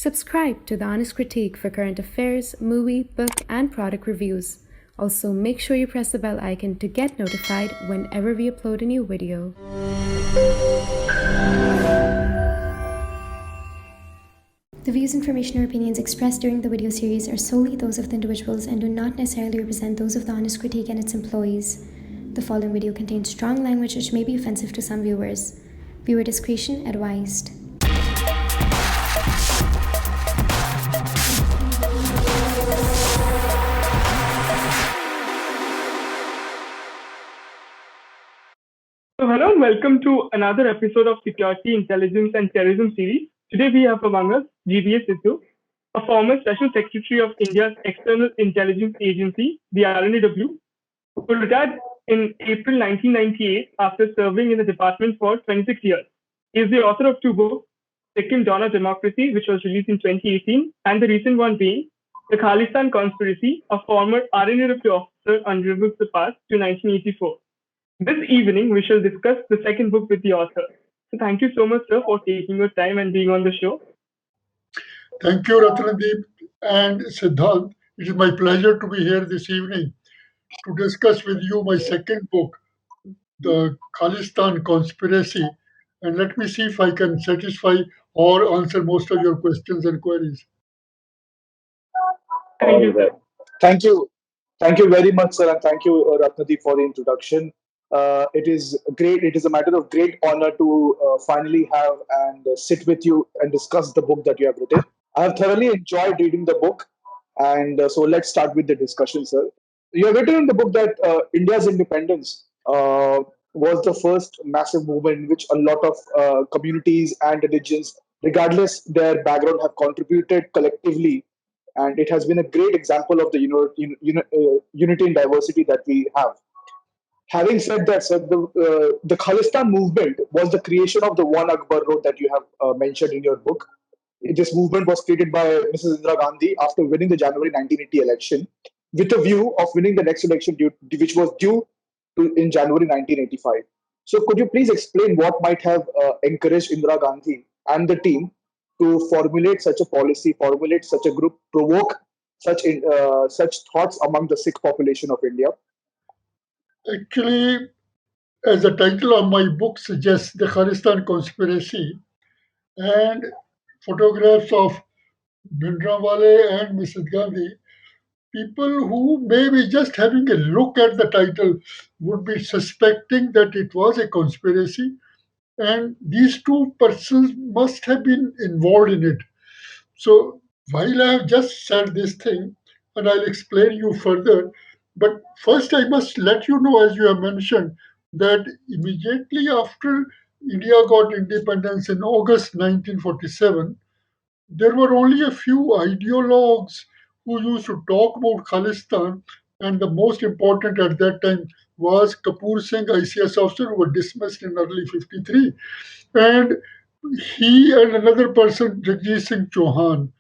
Subscribe to The Honest Critique for current affairs, movie, book, and product reviews. Also, make sure you press the bell icon to get notified whenever we upload a new video. The views, information, or opinions expressed during the video series are solely those of the individuals and do not necessarily represent those of The Honest Critique and its employees. The following video contains strong language which may be offensive to some viewers. Viewer discretion advised. So hello and welcome to another episode of Security, Intelligence and Terrorism series. Today we have among us G.B.S. Sidhu, a former Special Secretary of India's External Intelligence Agency, the R&AW, who retired in April 1998 after serving in the department for 26 years. He is the author of two books, Sikkim, Dawn of Democracy, which was released in 2018, and the recent one being The Khalistan Conspiracy, a former R&AW officer unravels the past to 1984. This evening, we shall discuss the second book with the author. So thank you so much, sir, for taking your time and being on the show. Thank you, Ratnadeep and Siddhant. It is my pleasure to be here this evening to discuss with you my second book, The Khalistan Conspiracy. And let me see if I can satisfy or answer most of your questions and queries. Thank you, sir. Thank you. Thank you very much, sir, and thank you, Ratnadeep, for the introduction. It is great. It is a matter of great honor to finally have and sit with you and discuss the book that you have written. I have thoroughly enjoyed reading the book, and so let's start with the discussion, sir. You have written in the book that India's independence was the first massive movement in which a lot of communities and religions, regardless their background, have contributed collectively, and it has been a great example of the unity and diversity that we have. Having said that, sir, the Khalistan movement was the creation of the One Akbar Road that you have mentioned in your book. This movement was created by Mrs. Indira Gandhi after winning the January 1980 election, with a view of winning the next election, which was due in January 1985. So, could you please explain what might have encouraged Indira Gandhi and the team to formulate such a policy, formulate such a group, provoke such thoughts among the Sikh population of India? Actually, as the title of my book suggests, The Khalistan Conspiracy, and photographs of Bhindranwale and Mrs. Gandhi, people who may be just having a look at the title would be suspecting that it was a conspiracy, and these two persons must have been involved in it. So while I have just said this thing, and I'll explain you further, but first I must let you know, as you have mentioned, that immediately after India got independence in August 1947, there were only a few ideologues who used to talk about Khalistan, and the most important at that time was Kapoor Singh, ICS officer, who was dismissed in early 53. And he and another person, Jagjit Singh Chauhan.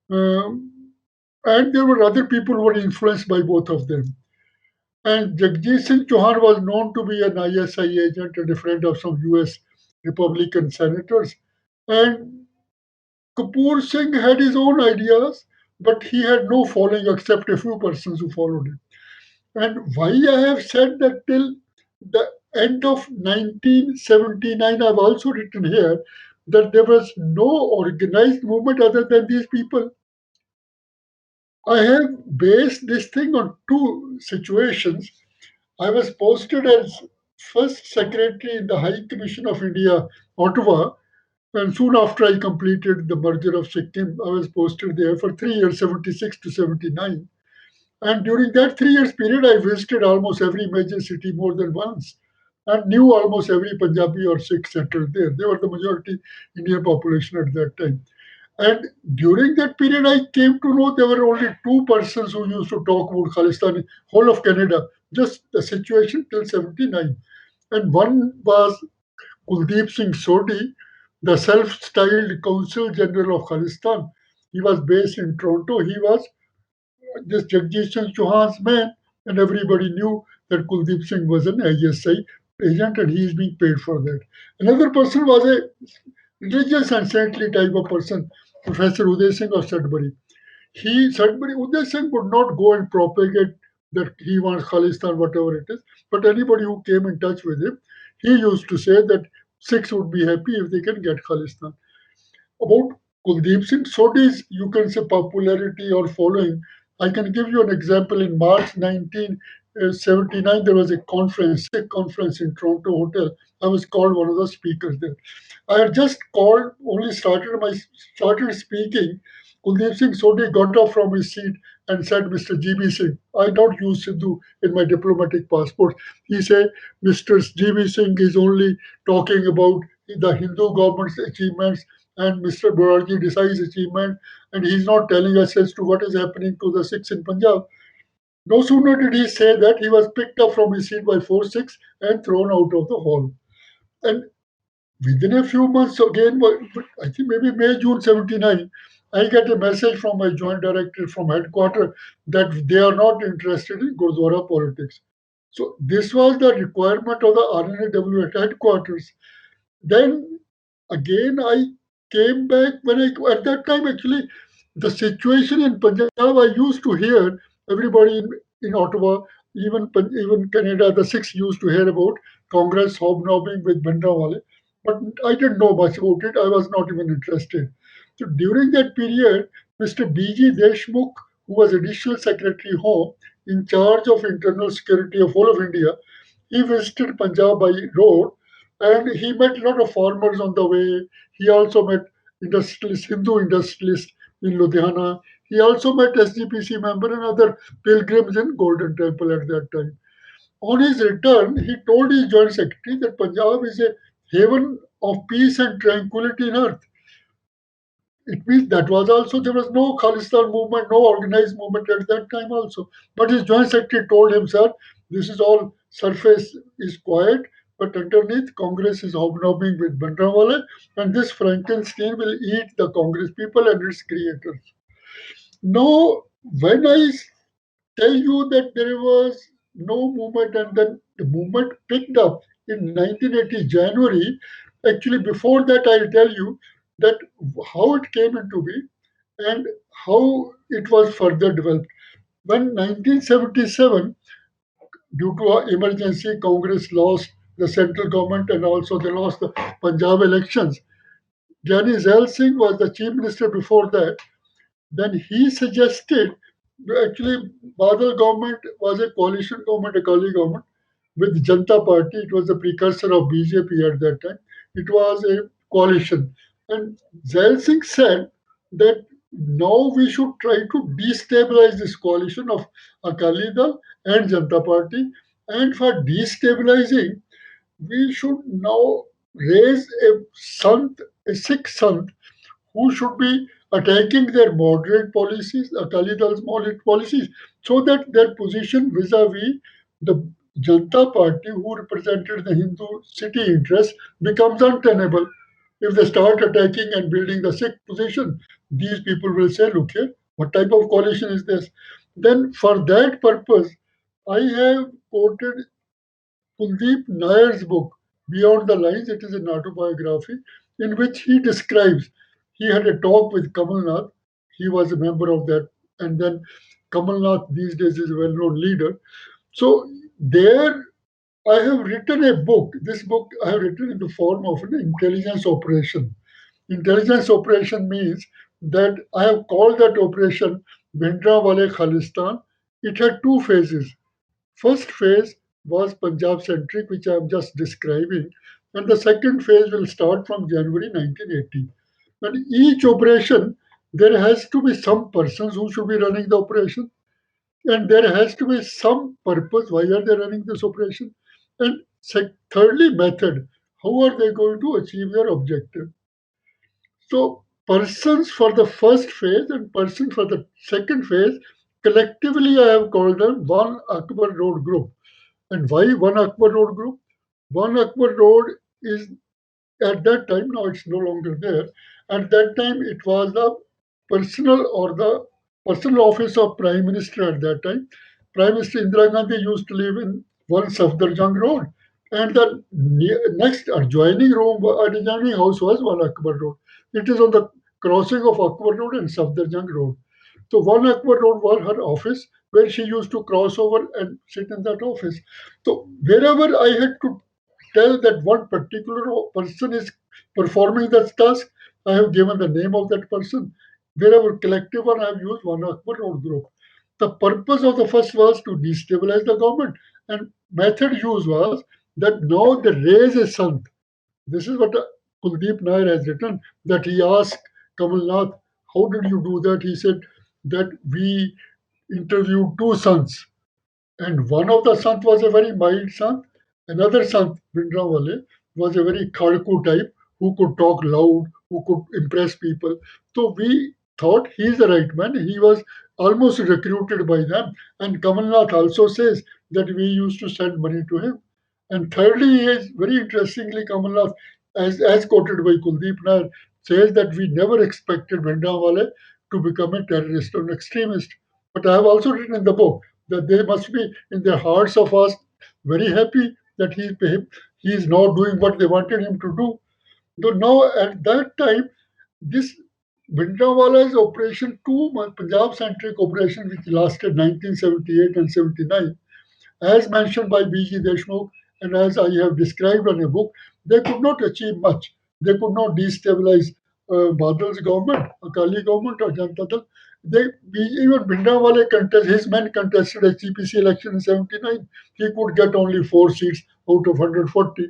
And there were other people who were influenced by both of them. And Jagjit Singh Chauhan was known to be an ISI agent and a friend of some US Republican senators. And Kapoor Singh had his own ideas, but he had no following except a few persons who followed him. And why I have said that till the end of 1979, I've also written here that there was no organized movement other than these people. I have based this thing on two situations. I was posted as first secretary in the High Commission of India, Ottawa, and soon after I completed the merger of Sikkim, I was posted there for 3 years, 76 to 79. And during that 3 years period, I visited almost every major city more than once and knew almost every Punjabi or Sikh settled there. They were the majority Indian population at that time. And during that period, I came to know there were only two persons who used to talk about Khalistan, whole of Canada, just the situation till 79. And one was Kuldeep Singh Sodhi, the self-styled Consul General of Khalistan. He was based in Toronto. He was this Jagjit Singh Chauhan's man, and everybody knew that Kuldeep Singh was an ISI agent and he is being paid for that. Another person was a religious and saintly type of person Professor Uday Singh of Sudbury. Sudbury, Uday Singh would not go and propagate that he wants Khalistan, whatever it is, but anybody who came in touch with him, he used to say that Sikhs would be happy if they can get Khalistan. About Kuldeep Singh Sodhi's, you can say, popularity or following, I can give you an example. In March 1979, there was a conference, Sikh conference in Toronto Hotel. I was called one of the speakers there. I had just called, only started speaking. Kuldeep Singh Sodhi got up from his seat and said, Mr. G.B. Singh, I don't use Sidhu in my diplomatic passport. He said, Mr. G.B. Singh is only talking about the Hindu government's achievements and Mr. Morarji Desai's achievement, and he's not telling us as to what is happening to the Sikhs in Punjab. No sooner did he say that, he was picked up from his seat by 4 Sikhs and thrown out of the hall. And within a few months, again, I think maybe May, June 79, I get a message from my joint director from headquarters that they are not interested in Gurdwara politics. So this was the requirement of the R&AW at headquarters. Then again, I came back at that time actually the situation in Punjab. I used to hear everybody in Ottawa, even Canada, the Sikhs used to hear about Congress hobnobbing with Bhindranwale, but I didn't know much about it. I was not even interested. So during that period, Mr. B.G. Deshmukh, who was Additional Secretary Home in charge of internal security of whole of India, he visited Punjab by road and he met a lot of farmers on the way. He also met industrialists, Hindu industrialists in Ludhiana. He also met SGPC member and other pilgrims in Golden Temple at that time. On his return, he told his joint secretary that Punjab is a haven of peace and tranquility in earth. It means that was also, there was no Khalistan movement, no organized movement at that time also. But his joint secretary told him, sir, this is all surface is quiet, but underneath Congress is hobnobbing with Bhindranwale, and this Frankenstein will eat the Congress people and its creators. Now, when I tell you that there was no movement and then the movement picked up in 1980 January. Actually, before that, I'll tell you that how it came into be and how it was further developed. When 1977, due to an emergency, Congress lost the central government and also they lost the Punjab elections. Jarnail Singh was the chief minister before that. Then he suggested, actually, Badal government was a coalition government, a Kali government with Janta Party. It was the precursor of BJP at that time. It was a coalition. And Zail Singh said that now we should try to destabilize this coalition of Akali Dal and Janta Party. And for destabilizing, we should now raise a Sikh Sant who should be attacking their moderate policies, Akali Dal's moderate policies, so that their position vis-a-vis the Janta Party, who represented the Hindu city interest, becomes untenable. If they start attacking and building the Sikh position, these people will say, look here, what type of coalition is this? Then, for that purpose, I have quoted Kuldeep Nair's book, Beyond the Lines. It is an autobiography in which he describes he had a talk with Kamal Nath. He was a member of that. And then Kamal Nath these days is a well known leader. So there I have written a book. This book I have written in the form of an intelligence operation. Intelligence operation means that I have called that operation Bhindranwale Khalistan. It had two phases. First phase was Punjab centric, which I am just describing, and the second phase will start from January 1980. And each operation, there has to be some persons who should be running the operation, and there has to be some purpose. Why are they running this operation? And thirdly, method. How are they going to achieve their objective? So, persons for the first phase and persons for the second phase, collectively, I have called them One Akbar Road Group. And why One Akbar Road Group? One Akbar Road is at that time, now it's no longer there. At that time, it was the personal office of Prime Minister at that time. Prime Minister Indira Gandhi used to live in one Safdarjung Road. And the next adjoining house was One Akbar Road. It is on the crossing of Akbar Road and Safdarjung Road. So one Akbar Road was her office where she used to cross over and sit in that office. So wherever I had to tell that one particular person is performing that task, I have given the name of that person. Wherever collective one, I have used one Akbar Road group. The purpose of the first was to destabilize the government, and method used was that now they raise a sant. This is what Kuldeep Nair has written, that he asked Kamal Nath, how did you do that? He said that we interviewed two sons, and one of the Sant was a very mild Sant. Another Sant, Bhindranwale, was a very Khadku type who could talk loud, who could impress people. So we thought he's the right man. He was almost recruited by them. And Kamalnath also says that we used to send money to him. And thirdly, he is very interestingly, Kamalnath, as quoted by Kuldeep Nair, says that we never expected Bhindranwale to become a terrorist or an extremist. But I have also written in the book that they must be in their hearts of us very happy that he is now doing what they wanted him to do. Though now at that time, this Bhindranwale's operation, two Punjab centric operation which lasted 1978 and 79, as mentioned by B.G. Deshmukh and as I have described in a book, they could not achieve much. They could not destabilize Badal's government, Akali government, or Janata Dal. Even Bhindranwale his men contested a CPC election in 79. He could get only 4 seats out of 140.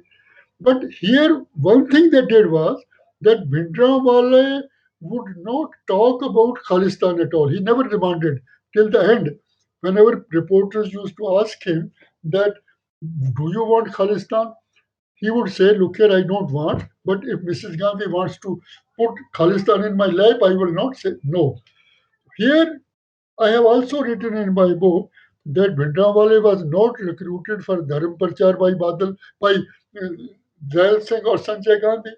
But here, one thing they did was that Bhindranwale would not talk about Khalistan at all. He never demanded till the end. Whenever reporters used to ask him that, do you want Khalistan? He would say, look here, I don't want, but if Mrs. Gandhi wants to put Khalistan in my lap, I will not say no. Here, I have also written in my book that Bhindranwale was not recruited for Dharm Prachar by Badal, by Jarnail Singh or Sanjay Gandhi.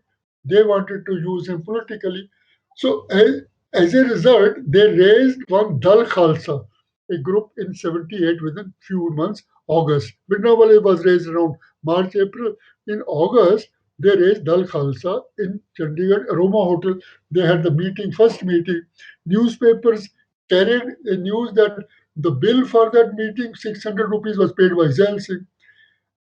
They wanted to use him politically. So, as a result, they raised one Dal Khalsa, a group in 78 within few months, August. Bhindranwale was raised around March, April. In August, they raised Dal Khalsa in Chandigarh, Aroma Hotel. They had the meeting, first meeting. Newspapers carried a news that the bill for that meeting, 600 rupees, was paid by Zail Singh.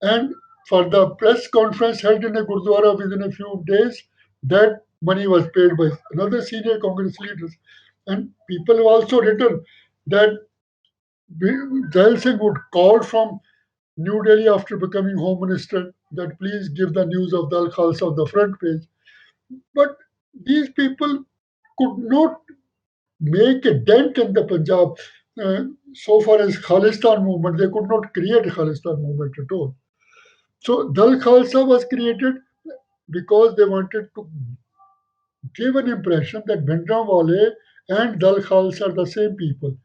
And for the press conference held in a Gurdwara within a few days, that money was paid by another senior Congress leaders. And people have also written that Zail Singh would call from New Delhi after becoming Home Minister that please give the news of Dal Khalsa on the front page. But these people could not make a dent in the Punjab. So far as Khalistan movement, they could not create a Khalistan movement at all. So Dal Khalsa was created because they wanted to give an impression that Bhindranwale and Dal Khalsa are the same people.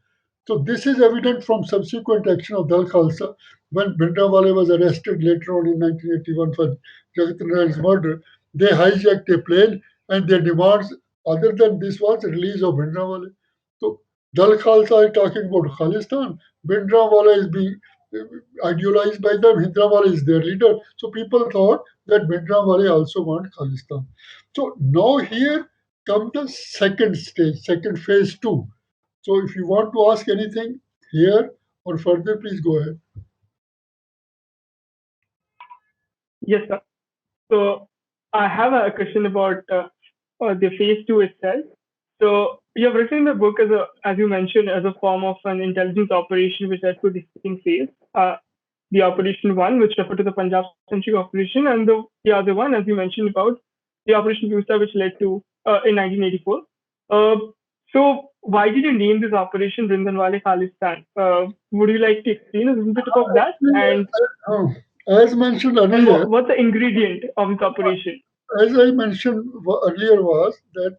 So this is evident from subsequent action of Dal Khalsa when Bhindranwale was arrested later on in 1981 for Jagat Narayan's murder. They hijacked a plane and their demands other than this was the release of Bhindranwale. So Dal Khalsa is talking about Khalistan. Bhindranwale is being idealized by them. Bhindranwale is their leader. So people thought that Bhindranwale also want Khalistan. So now here comes the second stage, second phase two. So if you want to ask anything here or further, please go ahead. Yes, sir. So I have a question about the phase two itself. So you have written the book as you mentioned, as a form of an intelligence operation which has two distinct phases. The Operation One, which referred to the Punjab centric operation, and the other one, as you mentioned, about the Operation Bluestar, which led to in 1984. So why did you name this operation Bhindranwale Khalistan? Would you like to explain a little bit about that? And as mentioned earlier, what's the ingredient of this operation? as I mentioned earlier, was that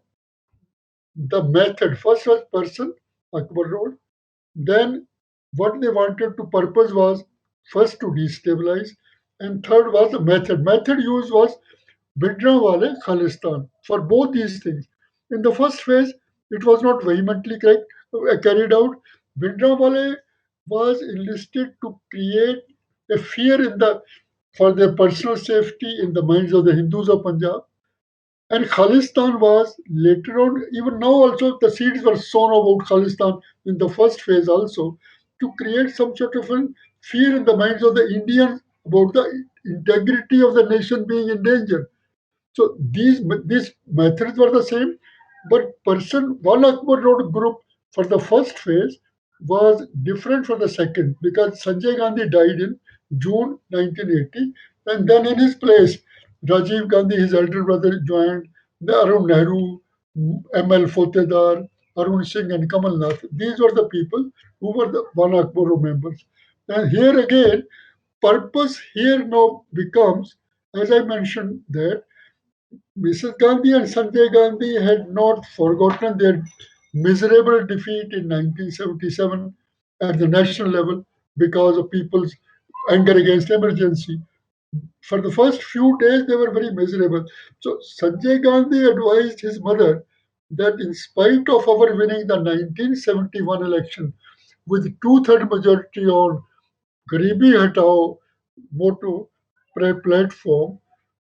the method first was person, Akbar Road. Then what they wanted to purpose was first to destabilize, and third was the method. Method used was Bhindranwale Khalistan for both these things. In the first phase, it was not vehemently carried out. Bhindranwale was enlisted to create a fear for their personal safety in the minds of the Hindus of Punjab. And Khalistan was later on, even now also, the seeds were sown about Khalistan in the first phase also, to create some sort of a fear in the minds of the Indians about the integrity of the nation being in danger. So these methods were the same, but person one Akbar Road group for the first phase was different for the second because Sanjay Gandhi died in June 1980, and then in his place, Rajiv Gandhi, his elder brother, joined the Arun Nehru, M.L. Fotedar, Arun Singh, and Kamal Nath. These were the people who were the one Akbar members. And here again, purpose here now becomes, as I mentioned, that Mrs. Gandhi and Sanjay Gandhi had not forgotten their miserable defeat in 1977 at the national level because of people's anger against emergency. For the first few days, they were very miserable. So Sanjay Gandhi advised his mother that in spite of our winning the 1971 election with two-third majority on Garibi Hatao motto platform,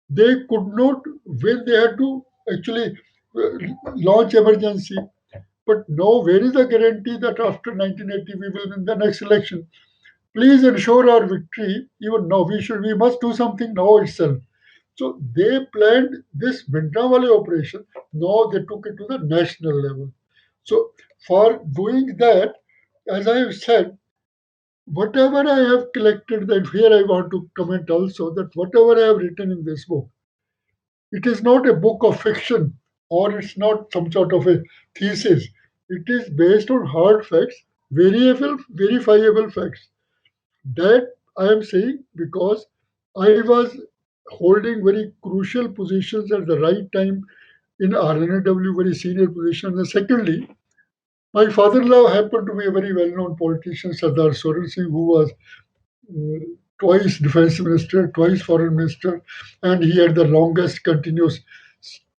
they could not win. They had to actually launch emergency. But now, where is the guarantee that after 1980 we will win the next election? Please ensure our victory. Even now, we must do something now itself. So they planned this Bhindranwale operation. Now they took it to the national level. So for doing that, as I have said, whatever I have collected, that here I want to comment also that whatever I have written in this book, it is not a book of fiction or it's not some sort of a thesis. It is based on hard facts, verifiable facts. That I am saying because I was holding very crucial positions at the right time in R&AW, very senior position. And secondly, my father-in-law happened to be a very well-known politician, Sardar Soran Singh, who was uh, twice defense minister, twice foreign minister, and he had the longest continuous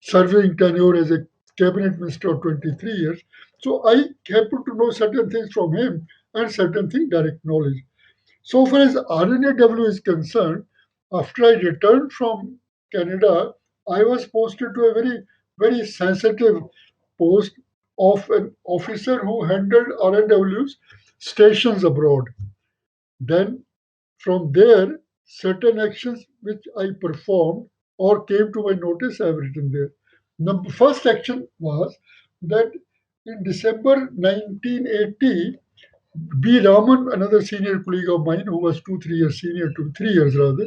serving tenure as a cabinet minister of 23 years. So I happen to know certain things from him and certain things direct knowledge. So far as R&AW is concerned, after I returned from Canada, I was posted to a very sensitive post of an officer who handled R&W's stations abroad. Then from there, certain actions which I performed or came to my notice, I have written there. The first action was that in December 1980, B. Raman, another senior colleague of mine who was 2, 3 years senior to 3 years rather,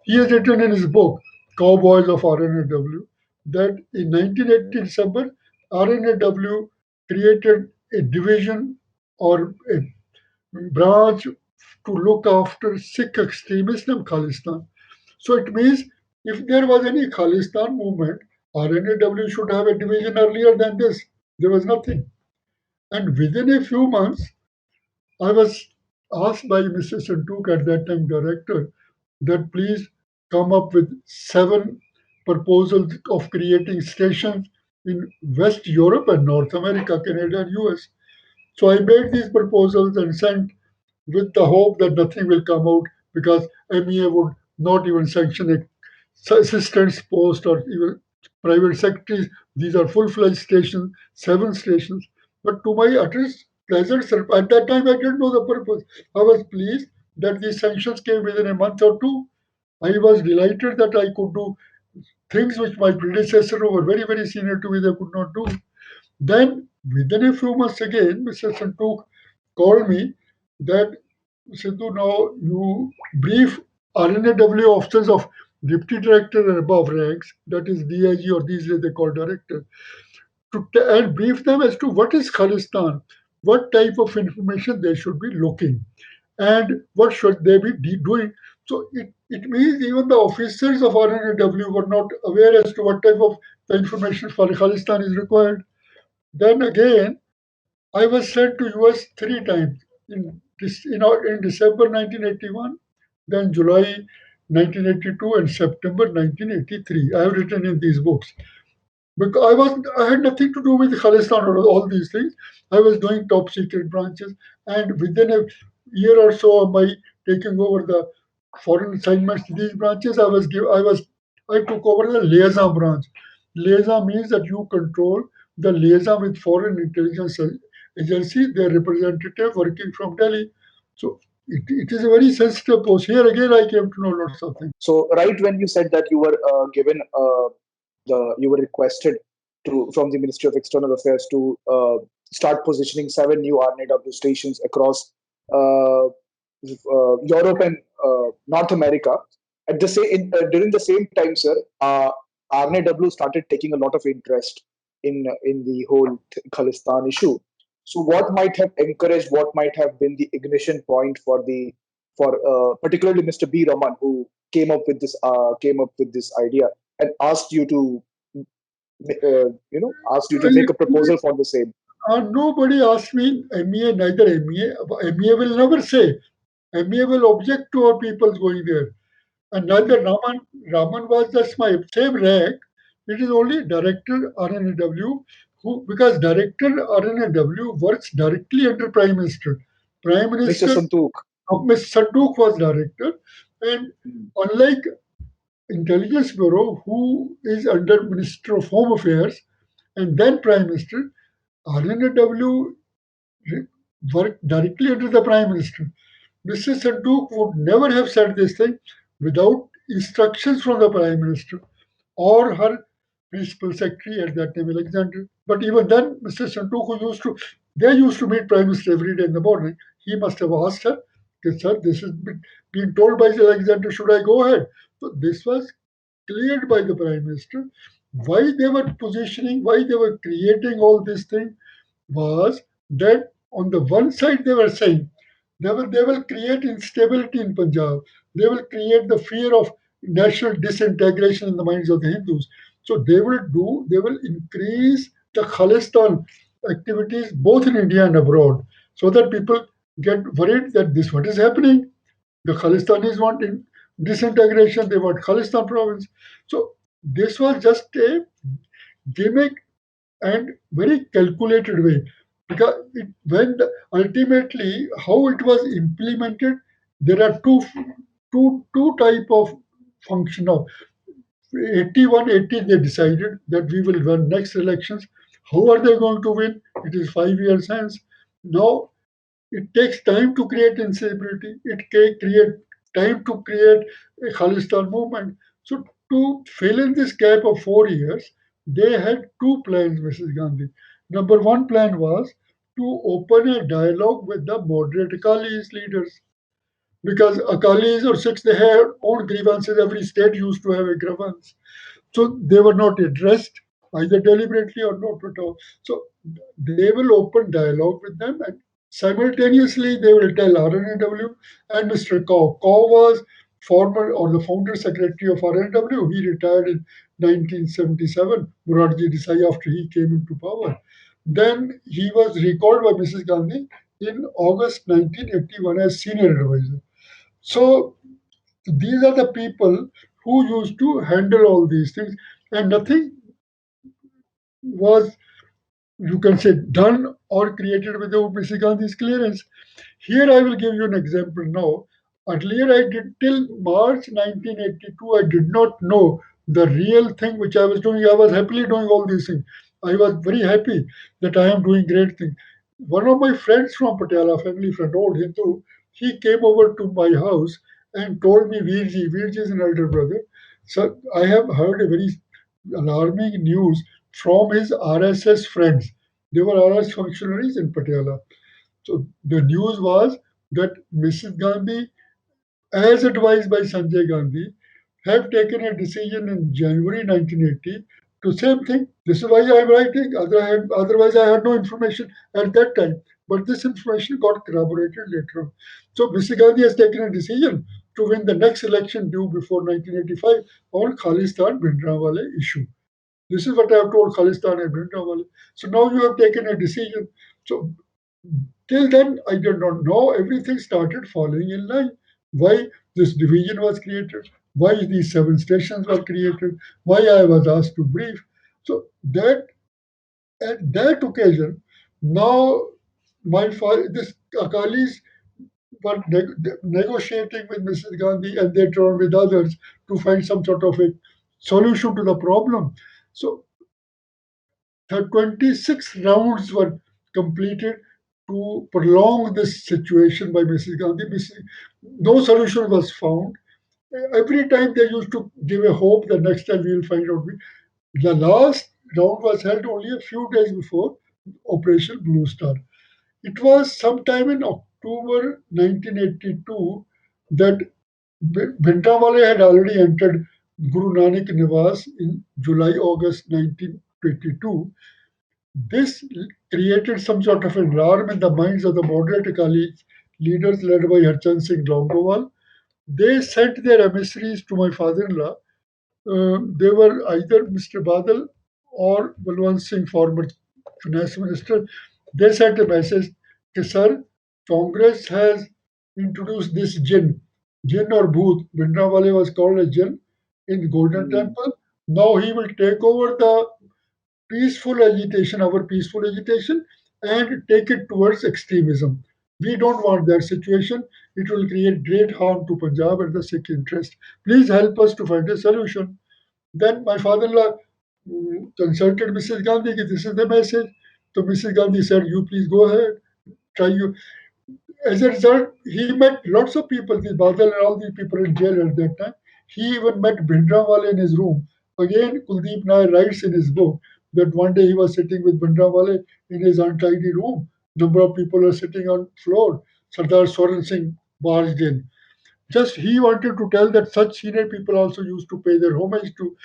he has written in his book, Cowboys of RN&AW, that in 1980 December, RN&AW created a division or a branch to look after Sikh extremism in Khalistan. So it means if there was any Khalistan movement, RN&AW should have a division earlier than this. There was nothing. And within a few months, I was asked by Mr. Santuk, at that time director, that please come up with 7 proposals of creating stations in West Europe and North America, Canada, and US. So I made these proposals and sent with the hope that nothing will come out because MEA would not even sanction a assistant's post or even private secretaries. These are full-fledged stations, 7 stations. But to my utter pleasant surprise, at that time I didn't know the purpose. I was pleased that these sanctions came within a month or two. I was delighted that I could do things which my predecessor who were very senior to me, they could not do. Then within a few months again, Mr. Santuk called me that Sidhu, now you brief R&AW officers of deputy director and above ranks, that is DIG or these days they call director, and brief them as to what is Khalistan, what type of information they should be looking, and what should they be doing. So it means even the officers of R&AW were not aware as to what type of the information for Khalistan is required. Then again, I was sent to US 3 times in December 1981, then July 1982, and September 1983. I have written in these books because I had nothing to do with Khalistan or all these things. I was doing top secret branches, and within a year or so of my taking over the foreign assignments to these branches, I took over the liaison branch. Liaison means that you control the liaison with foreign intelligence agency, their representative working from Delhi. So it is a very sensitive post. Here again, I came to know lots of things. So right when you said that you were given you were requested to from the Ministry of External Affairs to start positioning 7 new R&AW stations across Europe and North America. At the same during the same time, sir, R&AW started taking a lot of interest in the whole Khalistan issue. So, what might have encouraged? What might have been the ignition point for the for particularly Mr. B. Raman, who came up with this idea and asked you to asked you to make a proposal for the same. Nobody asked me MEA, neither MEA. MEA will never say. MEA will object to our people going there. And neither Raman was just my same rank. It is only Director R&AW who, because Director R&AW works directly under Prime Minister. Prime Mr. Minister, Santuk. Mr. Sanduk was Director. And unlike Intelligence Bureau, who is under Minister of Home Affairs and then Prime Minister, R&AW worked directly under the Prime Minister. Mr. Sanduk would never have said this thing without instructions from the Prime Minister or her principal secretary at that time, Alexander. But even then, Mr. Sanduk, they used to meet Prime Minister every day in the morning. He must have asked her, sir, this is being told by Alexander, should I go ahead? So this was cleared by the Prime Minister. Why they were positioning, why they were creating all this thing was that on the one side they were saying they will create instability in Punjab. They will create the fear of national disintegration in the minds of the Hindus. So they will increase the Khalistan activities both in India and abroad, so that people get worried that this what is happening. The Khalistanis want disintegration. They want Khalistan province. So this was just a gimmick and very calculated way, because ultimately how it was implemented, there are two type of function of 81 80. They decided that we will run next elections. How are they going to win? It is 5 years hence. Now it takes time to create instability. It can create time to create a Khalistan movement. So to fill in this gap of 4 years, they had two plans, Mrs. Gandhi. Number one plan was to open a dialogue with the moderate Akalis leaders, because Akalis or Sikhs, they have own grievances. Every state used to have a grievance. So they were not addressed either deliberately or not at all. So they will open dialogue with them, and simultaneously they will tell R&AW and Mr. Kaur. Kaur was former or the founder secretary of R&AW. He retired in 1977, Morarji Desai, after he came into power. Then he was recalled by Mrs. Gandhi in August 1981 as senior advisor. So these are the people who used to handle all these things, and nothing was, you can say, done or created without Mrs. Gandhi's clearance. Here I will give you an example now. Earlier I did till March 1982, I did not know the real thing which I was doing. I was happily doing all these things. I was very happy that I am doing great things. One of my friends from Patiala, family friend, old Hindu, he came over to my house and told me, Virji is an elder brother. So I have heard a very alarming news from his RSS friends. They were RS functionaries in Patiala. So the news was that Mrs. Gandhi, as advised by Sanjay Gandhi, have taken a decision in January 1980 to same thing. This is why I am writing. Otherwise, I had no information at that time. But this information got corroborated later on. So Mr. Gandhi has taken a decision to win the next election due before 1985 on Khalistan Bhindranwale issue. This is what I have told Khalistan and Bhindranwale. So now you have taken a decision. So till then, I did not know. Everything started falling in line. Why this division was created, why these 7 stations were created, why I was asked to brief. So that at that occasion, now my father, this Akalis were negotiating with Mrs. Gandhi and later on with others to find some sort of a solution to the problem. So the 26 rounds were completed to prolong this situation by Mrs. Gandhi. No solution was found. Every time they used to give a hope that next time we will find out. The last round was held only a few days before Operation Bluestar. It was sometime in October 1982 that Bhindranwale had already entered Guru Nanak Niwas in July August 1922. This created some sort of an alarm in the minds of the moderate Akali leaders led by Harchand Singh Longowal. They sent their emissaries to my father-in-law. They were either Mr. Badal or Balwant Singh, former finance minister. They sent a message that, sir, Congress has introduced this jinn or bhoot. Bhindranwale was called a jinn in the Golden Temple. Now he will take over the peaceful agitation, our peaceful agitation, and take it towards extremism. We don't want that situation. It will create great harm to Punjab and the Sikh interest. Please help us to find a solution. Then my father-in-law consulted Mrs. Gandhi. This is the message. So Mrs. Gandhi said, "You please go ahead. Try you." As a result, he met lots of people, the Badal and all the people in jail at that time. He even met Bhindranwale in his room. Again, Kuldeep Nair writes in his book that one day he was sitting with Bhindranwale in his untidy room. Number of people are sitting on floor. Sardar Soran Singh barged in. Just he wanted to tell that such senior people also used to pay their homage to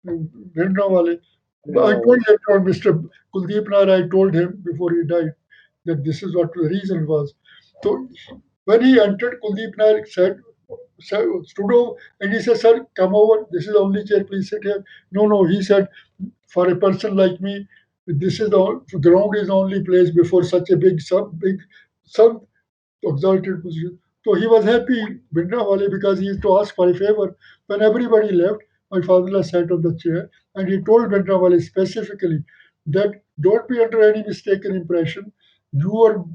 Bhindranwale. I told later on Mr. Kuldeep Nair, I told him before he died that this is what the reason was. So when he entered, Kuldeep Nair stood over and he said, "Sir, come over. This is the only chair. Please sit here." No, no, he said, "For a person like me, this is the ground is the only place before such a big sub exalted position." So he was happy, Bhindranwale, because he used to ask for a favor. When everybody left, my father sat on the chair and he told Bhindranwale specifically that don't be under any mistaken impression. Your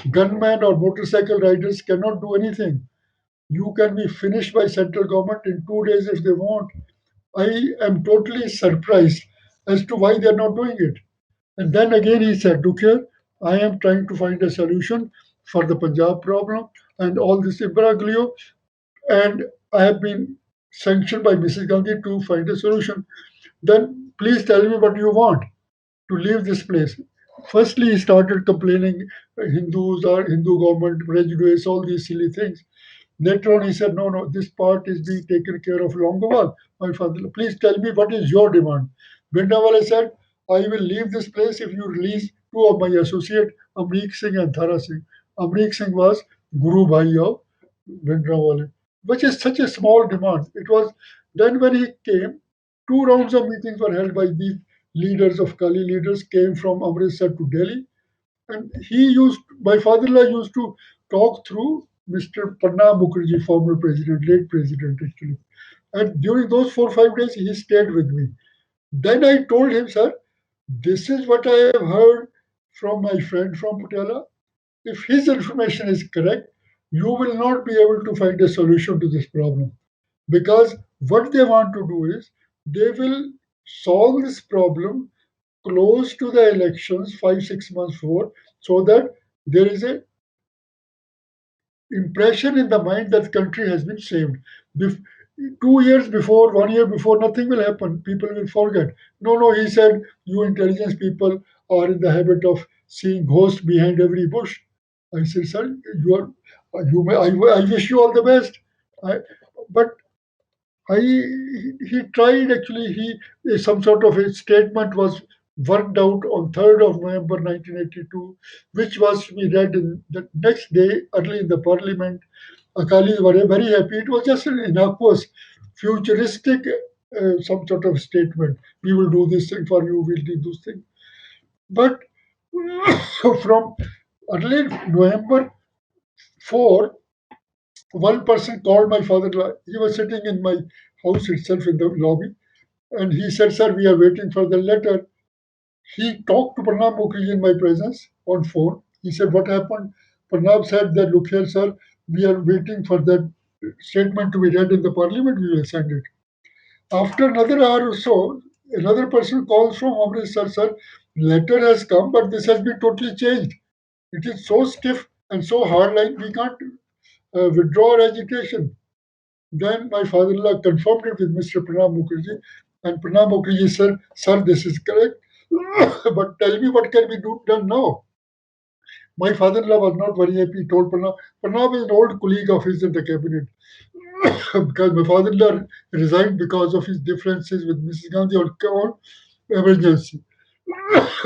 gunmen or motorcycle riders cannot do anything. You can be finished by central government in 2 days if they want. I am totally surprised as to why they are not doing it. And then again he said, look here, I am trying to find a solution for the Punjab problem and all this imbroglio, and I have been sanctioned by Mrs. Gandhi to find a solution. Then please tell me what you want to leave this place. Firstly, he started complaining Hindus or Hindu government prejudice, all these silly things. Later on, he said, no, no, this part is being taken care of Longowal. My father, please tell me what is your demand. Bhindranwale said, I will leave this place if you release two of my associates, Amrik Singh and Thara Singh. Amrik Singh was Guru Bhai of Bhindranwale, which is such a small demand. It was then when he came, two rounds of meetings were held by these leaders of Kali leaders came from Amritsar to Delhi, and my father-in-law used to talk through Mr. Pranab Mukherjee, former president, late president actually. And during those 4 or 5 days, he stayed with me. Then I told him, sir, this is what I have heard from my friend from Putela. If his information is correct, you will not be able to find a solution to this problem. Because what they want to do is they will solve this problem close to the elections 5 6 months before, so that there is a impression in the mind that the country has been saved. 2 years before, 1 year before, nothing will happen. People will forget. No, no, he said, you intelligence people are in the habit of seeing ghosts behind every bush. I said, sir, I wish you all the best. But he tried actually. Some sort of a statement was worked out on 3rd of November 1982, which was to be read in the next day early in the parliament. Akalis were very happy. It was just an innocuous, futuristic, some sort of statement. We will do this thing for you. We'll do this thing. But from early November 4, one person called my father. He was sitting in my house itself in the lobby, and he said, "Sir, we are waiting for the letter." He talked to Pranab Mukherjee in my presence on phone. He said, "What happened?" Pranab said that, "Look here, sir, we are waiting for that statement to be read in the parliament. We will send it." After another hour or so, another person calls from Amritsar, sir, letter has come, but this has been totally changed. It is so stiff and so hard line, we can't withdraw our agitation. Then my father-in-law confirmed it with Mr. Pranab Mukherjee, and Pranab Mukherjee said, sir, this is correct, but tell me what can be done now. My father-in-law was not very happy. He told Pranab. Pranab is an old colleague of his in the cabinet because my father-in-law resigned because of his differences with Mrs. Gandhi on emergency.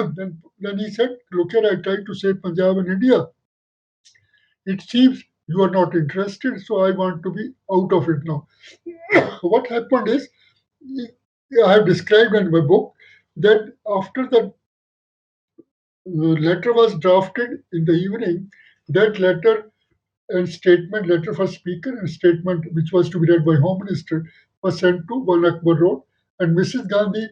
then he said, look here, I tried to save Punjab and India. It seems you are not interested, so I want to be out of it now. What happened is, I have described in my book that after the letter was drafted in the evening, that letter and statement, letter for speaker and statement which was to be read by Home Minister was sent to One Akbar Road, and Mrs. Gandhi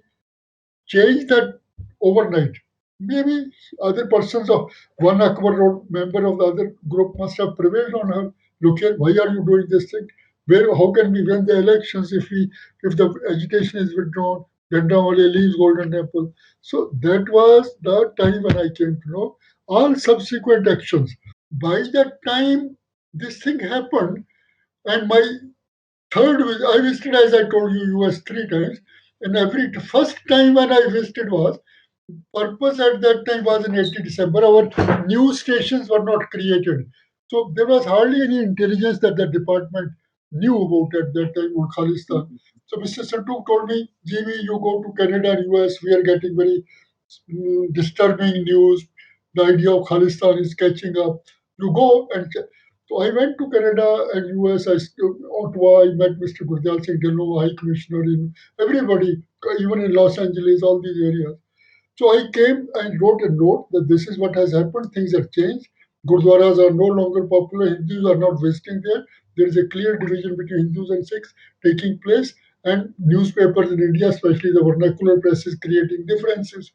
changed that overnight. Maybe other persons of One Akbar Road, member of the other group, must have prevailed on her. Look here, why are you doing this thing? Where, how can we win the elections if the agitation is withdrawn? Bhindranwale leaves Golden Temple. So that was the time when I came to know all subsequent actions. By that time, this thing happened, and my I visited, as I told you, US three times, and every first time when I visited was purpose at that time was in 80 December. Our news stations were not created. So there was hardly any intelligence that the department knew about at that time on Khalistan. So Mr. Sandhu told me, GB, you go to Canada and US, we are getting very disturbing news. The idea of Khalistan is catching up. You go and so I went to Canada and US. Ottawa. I met Mr. Gurdial Singh Dhillon, High Commissioner in everybody, even in Los Angeles, all these areas. So I came and wrote a note that this is what has happened. Things have changed. Gurdwaras are no longer popular. Hindus are not visiting there. There is a clear division between Hindus and Sikhs taking place, and newspapers in India, especially the vernacular press, is creating differences.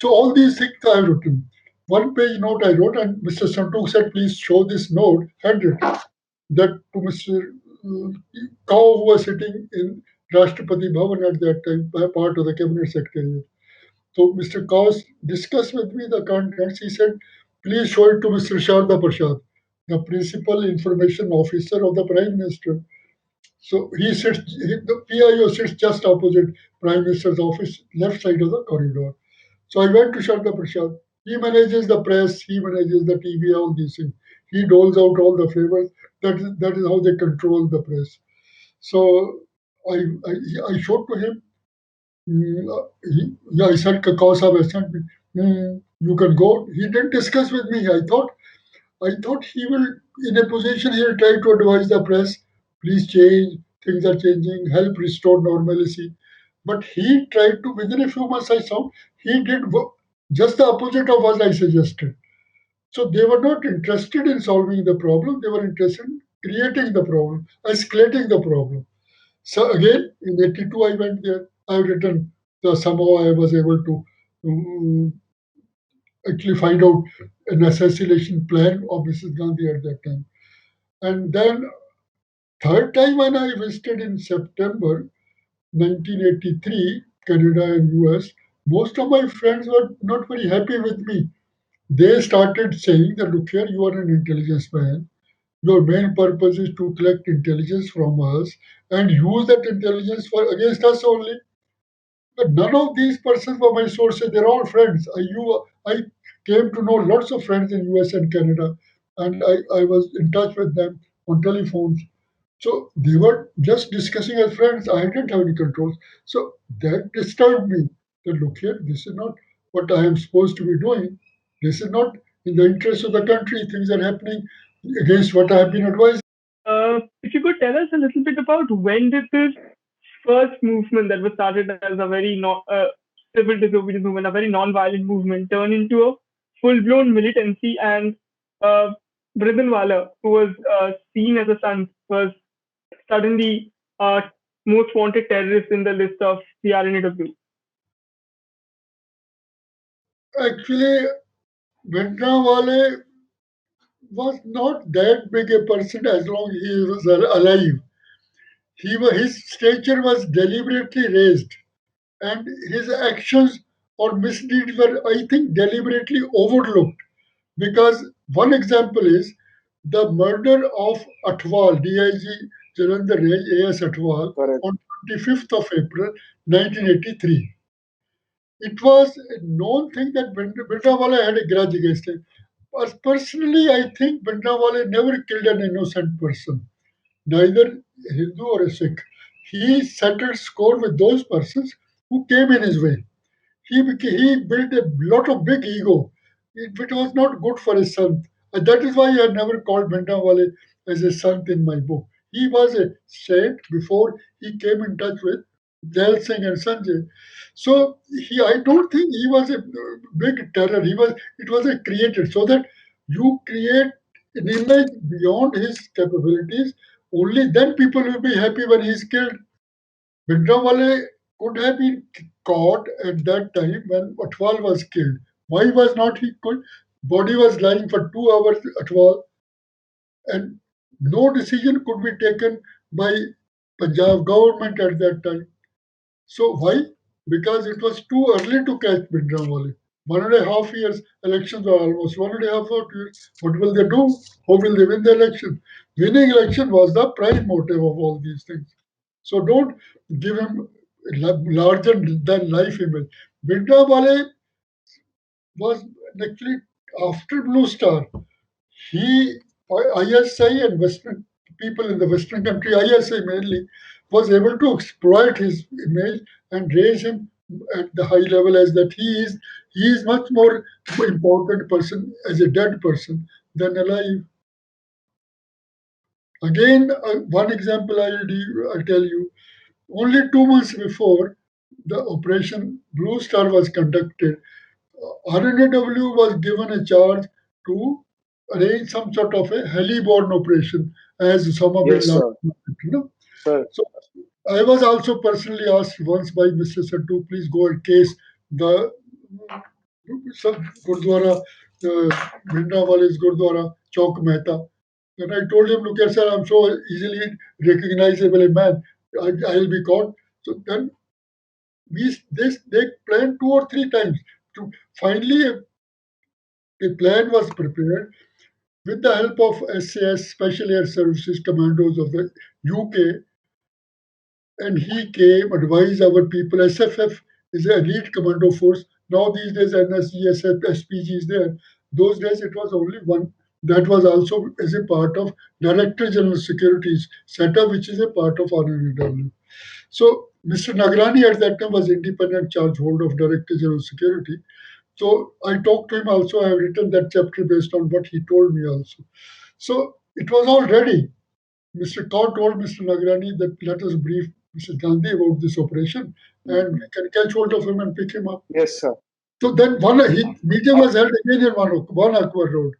So all these things I have written. One page note I wrote, and Mr. Santuk said, please show this note, handwritten, that to Mr. Kao, who was sitting in Rashtrapati Bhavan at that time, part of the cabinet secretariat. So Mr. Kaus discussed with me the contents. He said, please show it to Mr. Sharda Prasad, the principal information officer of the Prime Minister. So the PIO sits just opposite Prime Minister's office, left side of the corridor. So I went to Sharda Prasad. He manages the press, he manages the TV, all these things. He doles out all the favors. That is how they control the press. So I showed to him. Yeah, I said Kakao Sahab has sent me. You can go. He didn't discuss with me. I thought he will, in a position, he'll try to advise the press. Please change. Things are changing. Help restore normalcy. But he tried to, within a few months, I saw he did just the opposite of what I suggested. So they were not interested in solving the problem. They were interested in creating the problem, escalating the problem. So again, in 82, I went there. I've written, somehow I was able to um, actually find out an assassination plan of Mrs. Gandhi at that time. And then third time when I visited in September 1983, Canada and US, most of my friends were not very happy with me. They started saying that, look here, you are an intelligence man. Your main purpose is to collect intelligence from us and use that intelligence against us only. But none of these persons were my sources. They're all friends. I came to know lots of friends in US and Canada, and I was in touch with them on telephones. So they were just discussing as friends. I didn't have any controls. So that disturbed me. That look here, this is not what I am supposed to be doing. This is not in the interest of the country. Things are happening against what I have been advised. If you could tell us a little bit about when did this first movement that was started as a very civil disobedience movement, a very non-violent movement, turn into a full-blown militancy, and uh, Bhindranwale, who was seen as a son, was suddenly most wanted terrorist in the list of the R&AW. Actually, Bhindranwale was not that big a person as long as he was alive. His stature was deliberately raised, and his actions or misdeeds were, I think, deliberately overlooked. Because one example is the murder of Atwal, DIG Jalandhar A.S. Atwal, Correct. on 25th of April 1983. It was a known thing that Bhindranwale had a grudge against him. Personally, I think Bhindranwale never killed an innocent person, neither Hindu or a Sikh. He settled score with those persons who came in his way. He built a lot of big ego. It was not good for a sant. And that is why I never called Bhindranwale as a sant in my book. He was a saint before he came in touch with Jail Singh and Sanjay. So I don't think he was a big terror. It was a created so that you create an image beyond his capabilities. Only then people will be happy when he's killed. Bhindranwale could have been caught at that time when Atwal was killed. Why was not he caught? Body was lying for 2 hours at Atwal, and no decision could be taken by Punjab government at that time. So why? Because it was too early to catch Bhindranwale. 1.5 years, elections are almost 1.5 years. What will they do? How will they win the election? Winning election was the prime motive of all these things. So don't give him larger than life image. Bhindranwale was actually after Bluestar. He, ISI and Western people in the Western country, ISI mainly, was able to exploit his image and raise him at the high level as that he is much more important person as a dead person than alive. Again, one example I'll tell you. Only 2 months before the Operation Blue Star was conducted, R&AW was given a charge to arrange some sort of a heli-borne operation as Osama bin Yes, Laden. sir. You know? Sir. So I was also personally asked once by Mr. Sidhu, please go and case the some Gurdwara, Bhindranwale's Gurdwara, Chowk Mehta. And I told him, look here, sir, I'm so easily recognizable a man. I'll be caught. So then they planned 2 or 3 times to finally a plan was prepared with the help of SAS Special Air Services Commandos of the UK, and he came advised our people. SFF is an elite commando force. Now these days NSG, SPG is there. Those days it was only one. That was also as a part of Director General Securities setup, which is a part of R&AW. So Mr. Nagrani at that time was independent charge holder of Director General Security. So I talked to him also. I have written that chapter based on what he told me also. So it was all ready. Mr. Kaur told Mr. Nagrani that let us brief Mrs. Gandhi about this operation and we can catch hold of him and pick him up. Yes, sir. So then meeting was held again in one Akbar Road.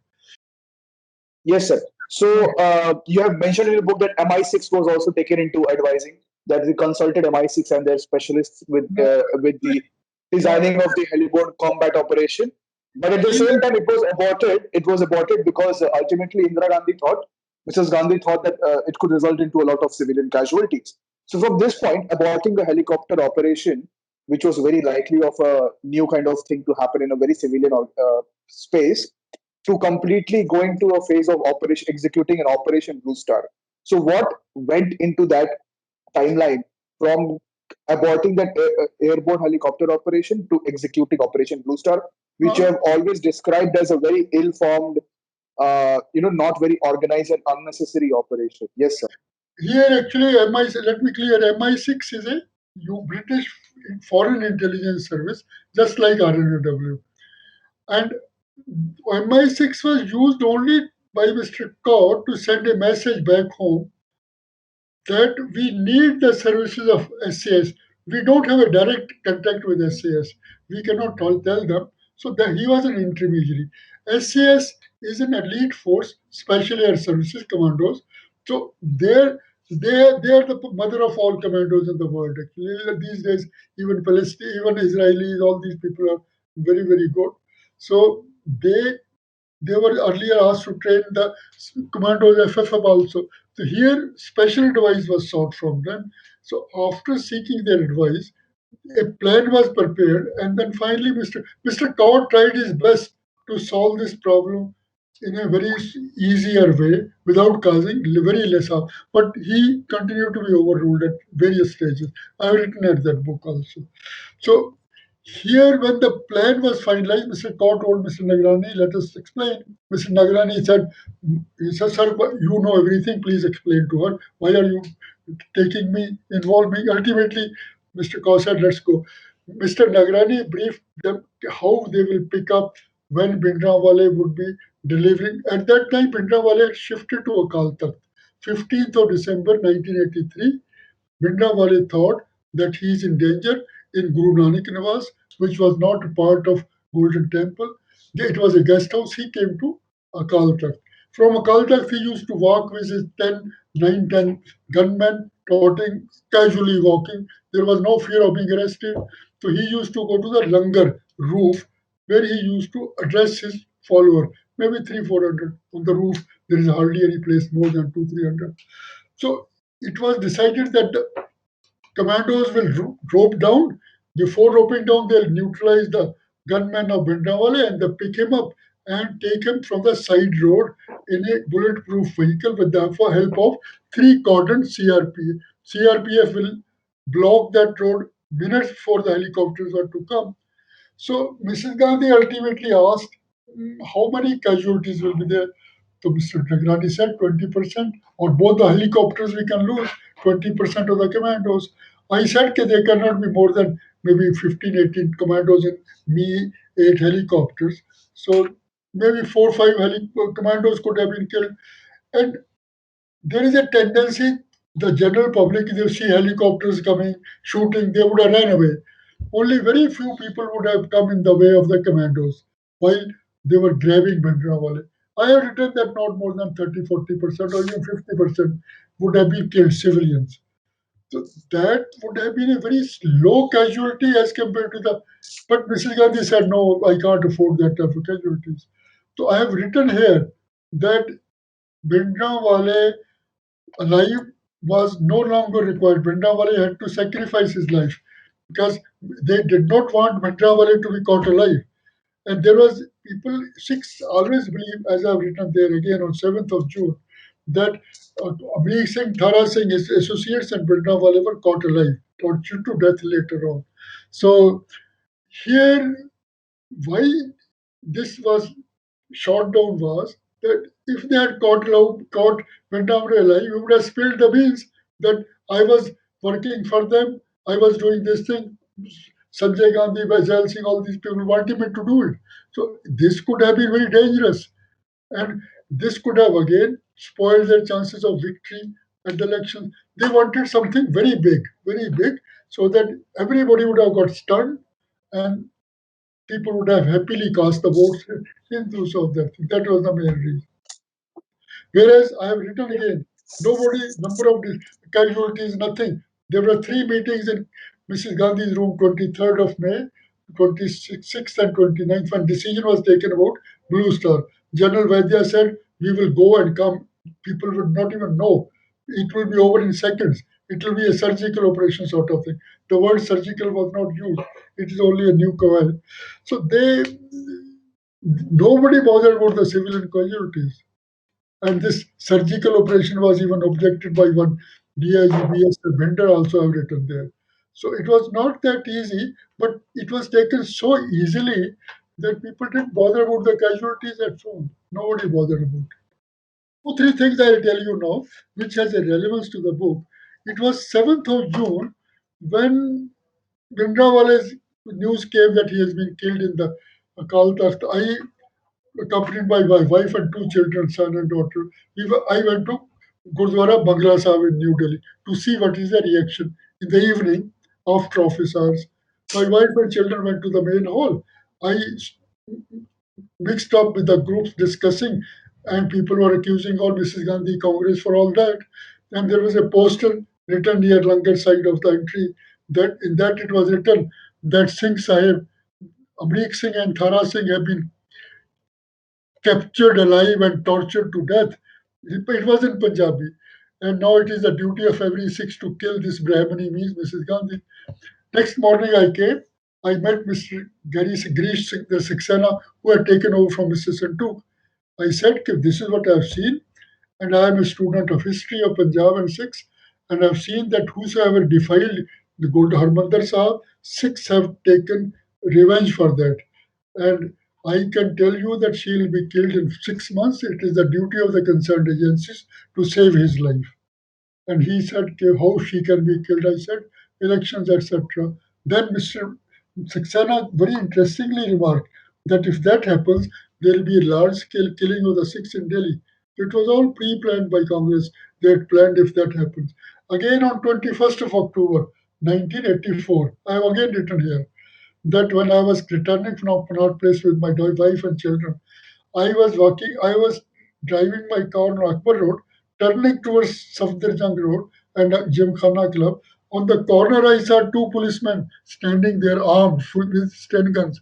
Yes, sir. So you have mentioned in the book that MI6 was also taken into advising, that we consulted MI6 and their specialists with the designing of the heliborne combat operation. But at the same time, it was aborted. It was aborted because ultimately Mrs. Gandhi thought that it could result into a lot of civilian casualties. So from this point, aborting the helicopter operation, which was very likely of a new kind of thing to happen in a very civilian space, to completely going to a phase of operation executing an Operation Blue Star. So what went into that timeline from aborting that airborne helicopter operation to executing Operation Blue Star, which you have always described as a very ill-formed, not very organized and unnecessary operation. Yes, sir. Here actually let me clear, MI6 is a British Foreign Intelligence Service, just like R&AW. And MI6 was used only by Mr. Kaur to send a message back home that we need the services of SAS. We don't have a direct contact with SAS. We cannot tell them. So that he was an intermediary. SAS is an elite force, Special Air Services Commandos. So they are the mother of all commandos in the world. Actually, these days, even Palestine, even Israelis, all these people are very very good. So they were earlier asked to train the commandos FFM also. So here, special advice was sought from them. So after seeking their advice, a plan was prepared, and then finally Mr. Todd tried his best to solve this problem in a very easier way without causing very less harm. But he continued to be overruled at various stages. I've written at that book also. So here, when the plan was finalized, Mr. Kaur told Mr. Nagrani, let us explain. Mr. Nagrani said, sir, you know everything, please explain to her. Why are you taking me, involving? Ultimately, Mr. Kaur said, let's go. Mr. Nagrani briefed them how they will pick up when Bhindranwale would be delivering. At that time, Bhindranwale had shifted to Akal Takht. 15th of December 1983, Bhindranwale thought that he is in danger in Guru Nanak Niwas, which was not a part of Golden Temple. It was a guest house. He came to Akal Takht. From Akal Takht, he used to walk with his 10 gunmen, toting, casually walking. There was no fear of being arrested. So he used to go to the Langar roof where he used to address his follower, maybe 300-400. On the roof, there is hardly any place more than 200-300. So it was decided that the commandos will rope down. Before roping down, they'll neutralize the gunman of Bhindranwale and they pick him up and take him from the side road in a bulletproof vehicle with the help of three cordon CRPF. CRPF will block that road minutes before the helicopters are to come. So Mrs. Gandhi ultimately asked, how many casualties will be there? So Mr. Nagrani said 20%. On both the helicopters, we can lose 20% of the commandos. I said that there cannot be more than maybe 15, 18 commandos in me, 8 helicopters. So maybe 4, 5 commandos could have been killed. And there is a tendency, the general public, they see helicopters coming, shooting, they would have ran away. Only very few people would have come in the way of the commandos while they were grabbing Bhindranwale. I have written that not more than 30-40% or even 50% would have been killed civilians. So that would have been a very low casualty as compared to the. But Mrs. Gandhi said, no, I can't afford that type of casualties. So I have written here that Bhindranwale alive was no longer required. Bhindranwale had to sacrifice his life because they did not want Bhindranwale to be caught alive. And there was people, Sikhs always believe, as I've written there again on 7th of June, that Amir Singh, Thara Singh, his associates, and Bhindranwale were caught alive, tortured to death later on. So here, why this was shot down was that if they had caught Bhindranwale alive, we would have spilled the beans that I was working for them, I was doing this thing. Sanjay Gandhi, Vaibhav Singh, all these people wanted me to do it. So this could have been very dangerous. And this could have again spoiled their chances of victory at the election. They wanted something very big, so that everybody would have got stunned and people would have happily cast the votes in those of that. That was the main reason. Whereas I have written again, number of casualties, nothing. There were 3 meetings in Mrs. Gandhi's room, 23rd of May, 26th and 29th, when decision was taken about Bluestar. General Vaidya said, we will go and come. People would not even know. It will be over in seconds. It will be a surgical operation sort of thing. The word surgical was not used. It is only a new command. So nobody bothered about the civilian casualties. And this surgical operation was even objected by one GBS vendor also have written there. So it was not that easy, but it was taken so easily that people didn't bother about the casualties at all. Nobody bothered about it. Two, three things I'll tell you now, which has a relevance to the book. It was 7th of June when Bhindranwale's news came that he has been killed in the Akal Takht. I accompanied by my wife and 2 children, son and daughter. I went to Gurdwara Bangla Sahib in New Delhi to see what is the reaction. In the evening, after office hours, my wife and children went to the main hall. I mixed up with the groups discussing, and people were accusing all Mrs. Gandhi Congress for all that. And there was a poster written near Langar side of the entry that in that it was written that Singh Sahib, Amrik Singh and Thara Singh have been captured alive and tortured to death. It was in Punjabi. And now it is the duty of every Sikh to kill this Brahmini, means Mrs. Gandhi. Next morning I came, I met Mr. Girish the Saxena, who had taken over from Mr. Sandhu. I said, this is what I've seen, and I am a student of history of Punjab and Sikhs, and I've seen that whosoever defiled the Gold Harmandir Sahib, Sikhs have taken revenge for that. And I can tell you that she will be killed in 6 months. It is the duty of the concerned agencies to save his life. And he said, how she can be killed? I said, elections, etc. Then Mr. Saxena very interestingly remarked that if that happens, there will be a large scale killing of the Sikhs in Delhi. It was all pre planned by Congress. They had planned if that happens. Again, on 21st of October 1984, I have again written here that when I was returning from Connaught Place with my wife and children, I was driving my car on Akbar Road, turning towards Safdarjung Road and Gymkhana Club. On the corner, I saw two policemen standing there armed with stun guns,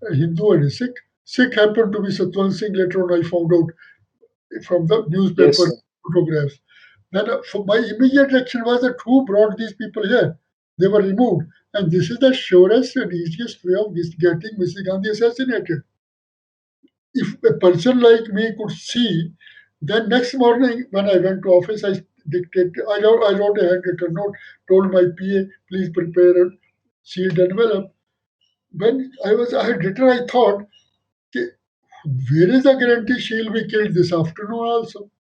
a Hindu and a Sikh. Sikh happened to be Satwant Singh. Later on, I found out from the Yes, newspaper sir. photographs. Then my immediate reaction was that who brought these people here? They were removed. And this is the surest and easiest way of getting Mrs. Gandhi assassinated. If a person like me could see, then next morning when I went to office, I wrote a handwritten note, told my PA, please prepare a sealed envelope. When I had written, I thought, "Okay, where is the guarantee she'll be killed this afternoon also?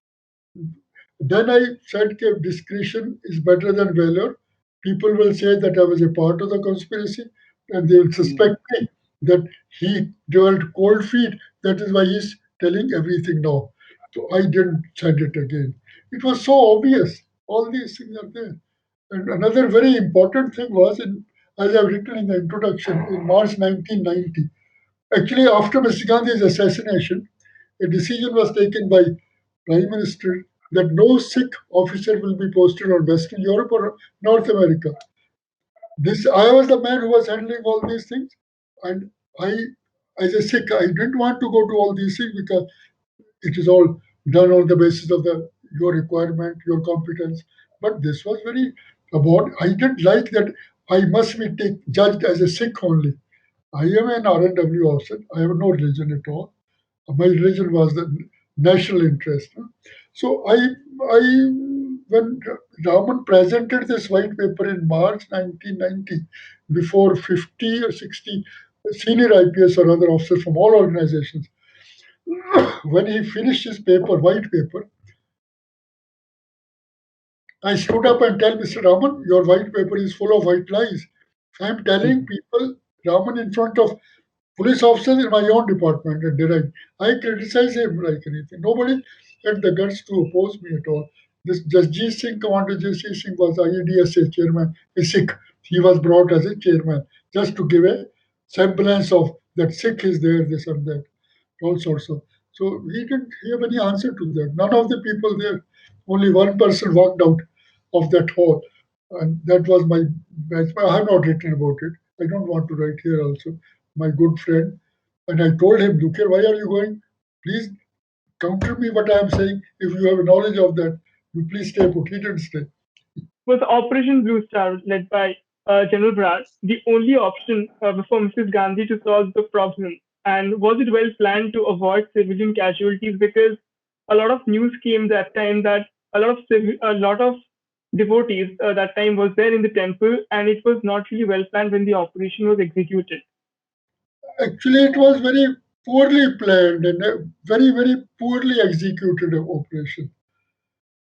Then I said, okay, discretion is better than valor. People will say that I was a part of the conspiracy, and they will Mm. suspect me that he developed cold feet. That is why he's telling everything now. So I didn't send it again. It was so obvious. All these things are there. And another very important thing was, as I've written in the introduction, in March 1990, actually after Mr. Gandhi's assassination, a decision was taken by Prime Minister that no Sikh officer will be posted on Western Europe or North America. This I was the man who was handling all these things, and I, as a Sikh, I didn't want to go to all these things because it is all done on the basis of the your requirement, your competence. But this was very about. I didn't like that. I must be judged as a Sikh only. I am an R&W officer. I have no religion at all. My religion was the national interest. So I, when Raman presented this white paper in March 1990, before 50 or 60 senior IPS or other officers from all organizations, when he finished his paper, white paper, I stood up and tell Mr. Raman, your white paper is full of white lies. I'm telling people, Raman, in front of police officers in my own department and direct. I criticize him like anything. Nobody had the guts to oppose me at all. This Jasjit Singh, Commander Jasjit Singh was IEDSA chairman, a Sikh. He was brought as a chairman just to give a semblance of that Sikh is there, this and that, all sorts of. So we didn't have any answer to that. None of the people there, only one person walked out of that hall. And that was my batch. I have not written about it. I don't want to write here also. My good friend. And I told him, look here, why are you going? Please counter me what I am saying. If you have knowledge of that, you please stay put. He didn't stay. Was Operation Bluestar, led by General Bragg, the only option for Mrs. Gandhi to solve the problem? And was it well planned to avoid civilian casualties? Because a lot of news came that time that a lot of devotees that time was there in the temple, and it was not really well planned when the operation was executed. Actually, it was very poorly planned and a very, very poorly executed operation.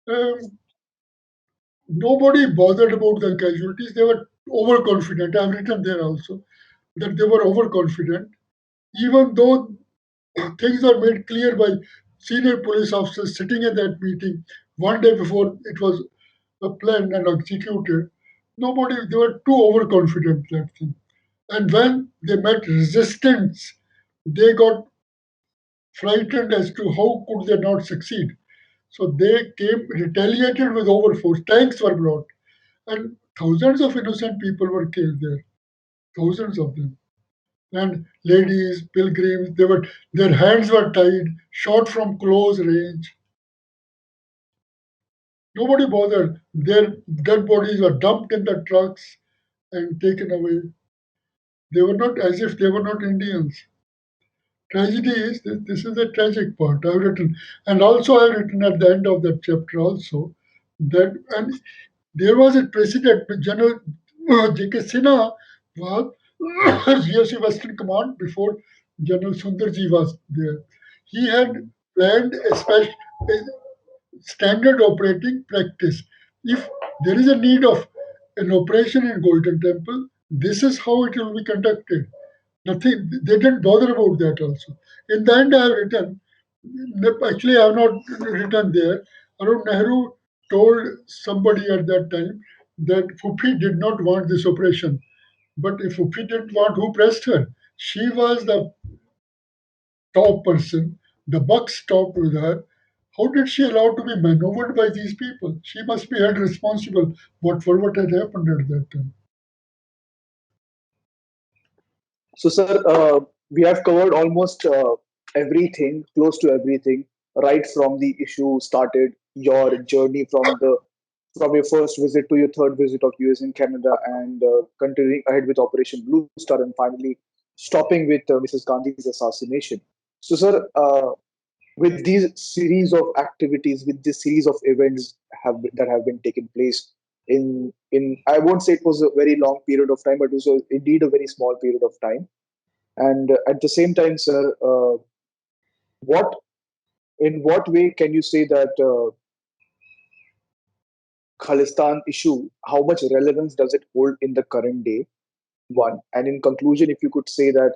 Um, Nobody bothered about the casualties. They were overconfident. I've written there also that they were overconfident, even though things are made clear by senior police officers sitting at that meeting one day before it was planned and executed. Nobody, they were too overconfident that thing. And when they met resistance, they got frightened as to how could they not succeed. So they came retaliated with overforce. Tanks were brought, and thousands of innocent people were killed there. Thousands of them. And ladies, pilgrims, their hands were tied, shot from close range. Nobody bothered. Their dead bodies were dumped in the trucks, and taken away. They were not as if they were not Indians. Tragedy is that this is the tragic part I've written. And also I've written at the end of that chapter also that and there was a precedent with General J.K. Sinha was GSC Western Command before General Sundarji was there. He had planned a standard operating practice. If there is a need of an operation in Golden Temple, this is how it will be conducted. Nothing, they didn't bother about that also. In the end, I have written, actually, I have not written there. Arun Nehru told somebody at that time that Fupi did not want this operation. But if Fupi didn't want, who pressed her? She was the top person. The buck stopped with her. How did she allow to be maneuvered by these people? She must be held responsible for what had happened at that time. So, sir, we have covered almost everything, close to everything, right from the issue started, your journey from your first visit to your third visit of US and Canada, and continuing ahead with Operation Blue Star, and finally stopping with Mrs. Gandhi's assassination. So, sir, with these series of activities, with this series of events that have been taken place in I won't say it was a very long period of time, but it was indeed a very small period of time. And at the same time, sir, what in what way can you say that Khalistan issue, how much relevance does it hold in the current day? One, and in conclusion, if you could say that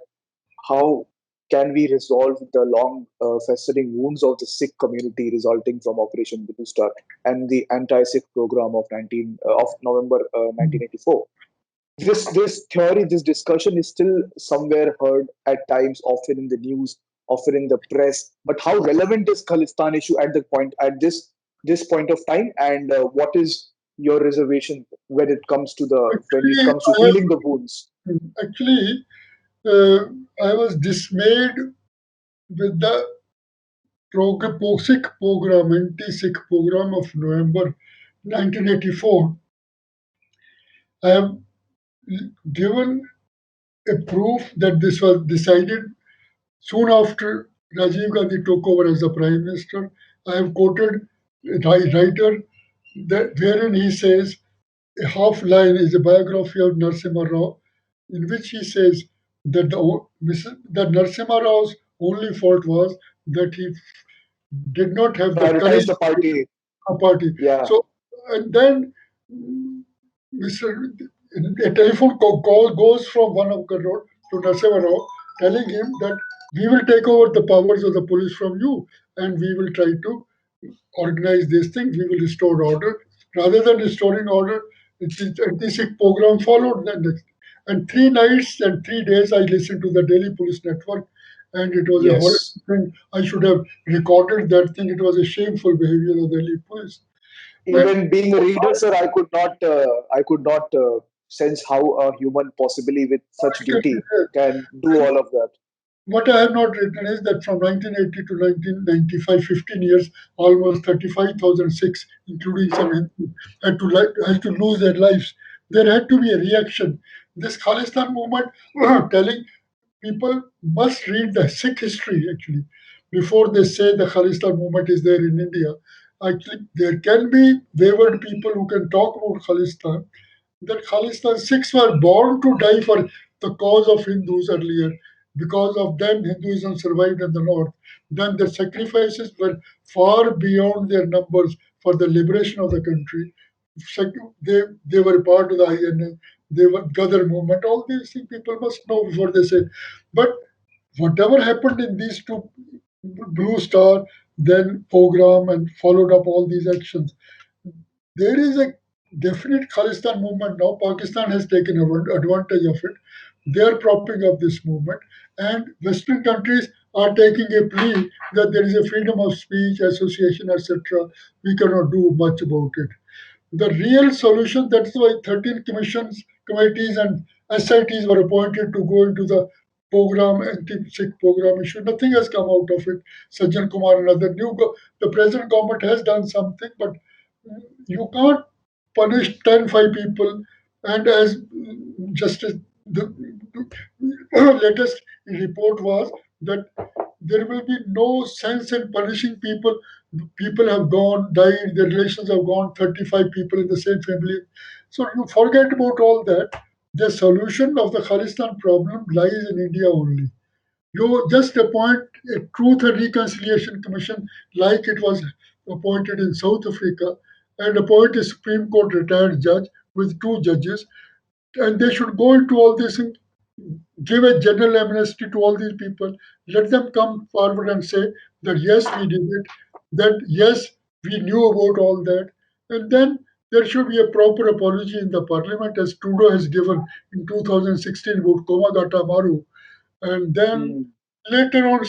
how can we resolve the long festering wounds of the Sikh community resulting from Operation Bluestar and the anti-Sikh program of 19 of November 1984? This theory, this discussion is still somewhere heard at times, often in the news, often in the press. But how relevant is Khalistan issue at this point of time, and what is your reservation when it Actually, comes to healing the wounds? actually, I was dismayed with the Sikh program, anti-Sikh program of November 1984. I have given a proof that this was decided soon after Rajiv Gandhi took over as the Prime Minister. I have quoted a writer wherein he says a half line is a biography of Narasimha Rao, in which he says that that Narasimha Rao's only fault was that he did not have the Prioritize courage the party. a party. Yeah. So, and then Mr. A telephone call goes from one of the road to Narasimha Rao telling him that we will take over the powers of the police from you and we will try to organize these things, we will restore order. Rather than restoring order, the anti-Sikh program followed the next. And 3 nights and 3 days I listened to the Delhi Police Network, and it was a horrible Yes. thing. I should have recorded that thing. It was a shameful behavior of the Delhi Police. But Even being a reader, sir, I could not sense how a human, possibly with such duty, can do all of that. what I have not written is that from 1980 to 1995, 15 years, almost 35,000 Sikhs, including some Hindus, had to lose their lives. There had to be a reaction. This Khalistan movement telling people must read the Sikh history actually before they say the Khalistan movement is there in India. Actually, there can be wayward people who can talk about Khalistan, that Khalistan Sikhs were born to die for the cause of Hindus earlier. Because of them, Hinduism survived in the north. Then their sacrifices were far beyond their numbers for the liberation of the country. They were part of the INA, they were Gadar movement. All these things people must know before they say. But whatever happened in these two, Blue Star, then Pogrom, and followed up all these actions, there is a definite Khalistan movement now. Pakistan has taken advantage of it. They are propping up this movement, and Western countries are taking a plea that there is a freedom of speech, association, etc. We cannot do much about it. The real solution, that's why 13 commissions, committees, and SITs were appointed to go into the program, anti-Sikh program issue. Nothing has come out of it. Sajjan Kumar and other the present government has done something, but you can't punish 10, 5 people And as just as the latest report was that there will be no sense in punishing people. People have gone, died, their relations have gone, 35 people in the same family. So you forget about all that. The solution of the Khalistan problem lies in India only. You just appoint a Truth and Reconciliation Commission like it was appointed in South Africa and appoint a Supreme Court retired judge with two judges, and they should go into all this and give a general amnesty to all these people. Let them come forward and say that yes, we did it, that yes, we knew about all that. And then there should be a proper apology in the parliament, as Trudeau has given in 2016 about Komagata Maru. And then Mm. later on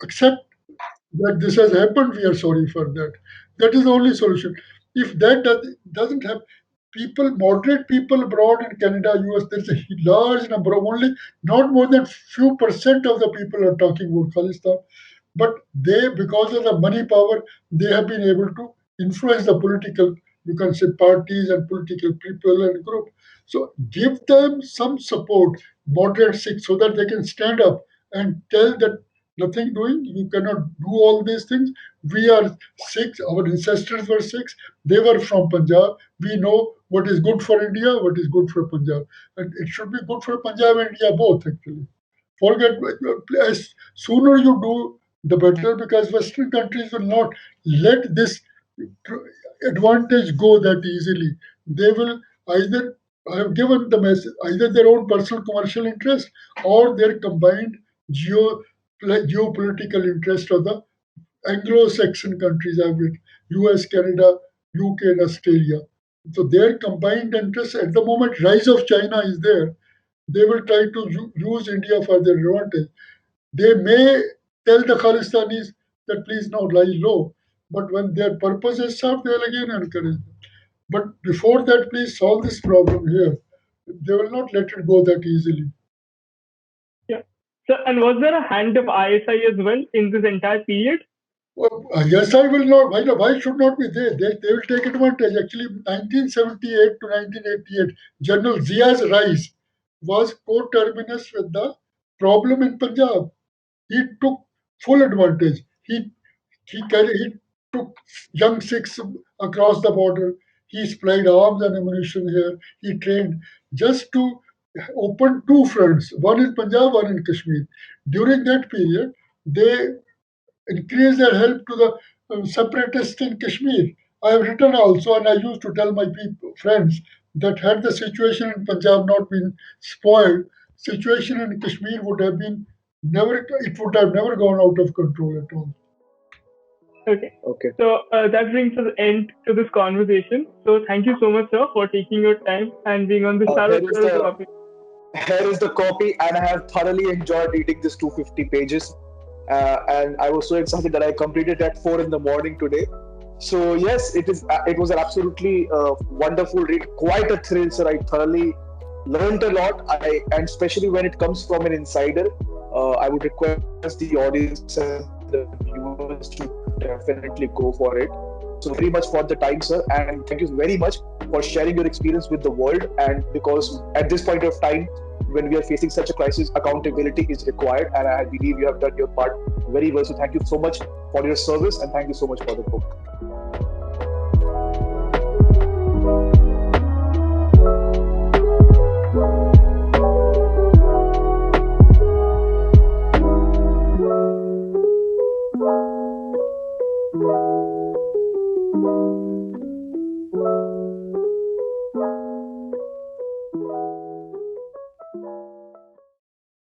accept that this has happened, we are sorry for that. That is the only solution. If that doesn't happen, people, moderate people abroad in Canada, US, there's a large number of only, not more than few percent of the people are talking about Khalistan. But they, because of the money power, they have been able to influence the political, you can say, parties and political people and group. So give them some support, moderate Sikhs, so that they can stand up and tell that nothing doing, you cannot do all these things. We are Sikhs, our ancestors were Sikhs, they were from Punjab. We know what is good for India, what is good for Punjab. And it should be good for Punjab and India both, actually. Forget, as sooner you do, the better, because Western countries will not let this advantage go that easily. They will either, I have given the message, either their own personal commercial interest or their combined geopolitical interest of the Anglo-Saxon countries, US, Canada, UK, and Australia. So their combined interest at the moment, rise of China is there. They will try to use India for their advantage. They may tell the Khalistanis that please now lie low, but when their purpose is served, they'll again encourage them. But before that, please solve this problem here. They will not let it go that easily. Yeah. So, and was there a hand of ISI as well in this entire period? Well, yes, I will not. Why should not be there? They will take advantage. Actually, 1978 to 1988, General Zia's rise was co-terminus with the problem in Punjab. He took full advantage. He took young Sikhs across the border. He supplied arms and ammunition here. He trained just to open two fronts, one in Punjab, one in Kashmir. During that period, they increase their help to the separatists in Kashmir. I have written also, and I used to tell my friends that had the situation in Punjab not been spoiled, situation in Kashmir would have been never. It would have never gone out of control at all. Okay. Okay. So that brings us end to this conversation. So thank you so much, sir, for taking your time and being on this thorough topic. Here is the copy, and I have thoroughly enjoyed reading this 250 pages. And I was so excited that I completed at 4 in the morning today. So yes, it is. It was an absolutely wonderful read, quite a thrill, sir. I thoroughly learned a lot. And especially when it comes from an insider, I would request the audience and the viewers to definitely go for it. So very much for the time, sir, and thank you very much for sharing your experience with the world. And because at this point of time, when we are facing such a crisis, accountability is required, and I believe you have done your part very well. So thank you so much for your service, and thank you so much for the book.